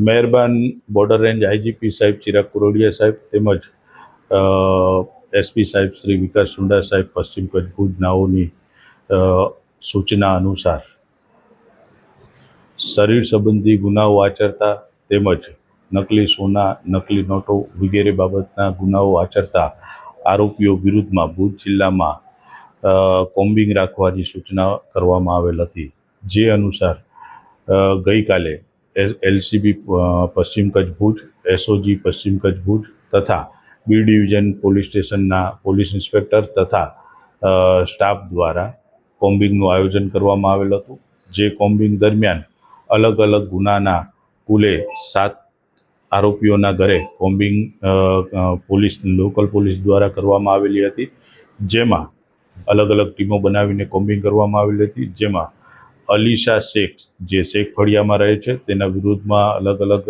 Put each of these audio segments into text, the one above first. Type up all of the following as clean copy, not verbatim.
મહેરબાન border range IGP સાહેબ ચિરાગ કુરોડિયા સાહેબ તેમજ એસપી સાહેબ શ્રી વિકાસ સુંડા સાહેબ પશ્ચિમ કચ્છ ભુજ નાઓની સૂચના અનુસાર શરીર સંબંધી ગુનાઓ આચરતા તેમજ નકલી સોના, નકલી નોટો વગેરે બાબતના ગુનાઓ આચરતા આરોપીઓ વિરુદ્ધમાં ભુજ જિલ્લામાં કોમ્બિંગ રાખવાની સૂચના કરવામાં આવેલ હતી, જે અનુસાર ગઈકાલે એલસીબી પશ્ચિમ કચ્છ ભુજ, એસઓજી પશ્ચિમ કચ્છ ભુજ તથા બી ડિવિઝન પોલીસ સ્ટેશનના પોલીસ ઇન્સ્પેક્ટર તથા સ્ટાફ દ્વારા કોમ્બિંગનું આયોજન કરવામાં આવેલ હતું. જે કોમ્બિંગ દરમિયાન અલગ અલગ ગુનાના કુલે 7 આરોપીઓના ઘરે કોમ્બિંગ લોકલ પોલીસ દ્વારા કરવામાં આવેલી હતી, જેમાં અલગ અલગ ટીમો બનાવીને કોમ્બિંગ કરવામાં આવેલી હતી. જેમાં અલીશા શેખ, જે શેખ ફળિયામાં રહે છે, તેના વિરુદ્ધમાં અલગ અલગ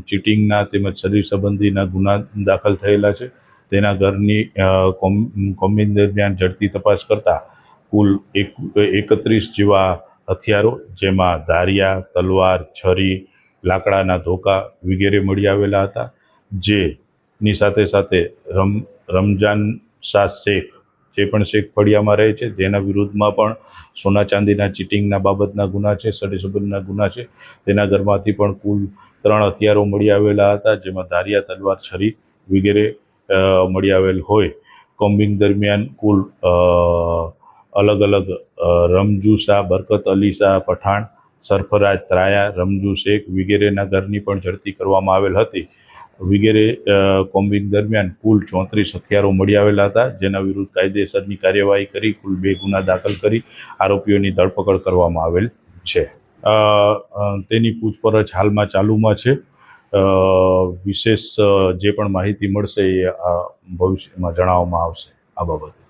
ચીટિંગના તેમજ શરીર સંબંધીના ગુના દાખલ થયેલા છે. તેના ઘરની કોમ્બિંગ દરમિયાન ઝડપી તપાસ કરતા કુલ 31 જેવા હથિયારો, જેમાં ધારિયા, તલવાર, છરી, લાકડાના ધોકા વગેરે મળી આવેલા હતા. જેની સાથે સાથે રમજાન શાહ શેખ, જે પણ શેખ ફળિયામાં રહે છે, તેના વિરુદ્ધમાં પણ સોના ચાંદીના ચીટિંગના બાબતના ગુના છે, શરીર સંબંધના ગુના છે. તેના ઘરમાંથી પણ કુલ 3 હથિયારો મળી આવેલા હતા, જેમાં ધારિયા, તલવાર, છરી વગેરે મળી આવેલ હોય. કોમ્બિંગ દરમિયાન કુલ અલગ અલગ રમજુ શાહ, બરકત અલી શાહ પઠાણ, સરફરાજ ત્રાયા, રમજુ શેખ વગેરેના ઘરની પણ ઝડપી કરવામાં આવેલ હતી. વગેરે કોમ્બિંગ દરમિયાન કુલ 34 હથિયારો મળી આવેલા હતા, જેના વિરુદ્ધ કાયદેસરની કાર્યવાહી કરી કુલ 2 ગુના દાખલ કરી આરોપીઓની ધરપકડ કરવામાં આવેલ છે. તેની પૂછપરછ હાલમાં ચાલુમાં છે. વિશેષ જે પણ માહિતી મળશે એ ભવિષ્યમાં જણાવવામાં આવશે આ બાબતે.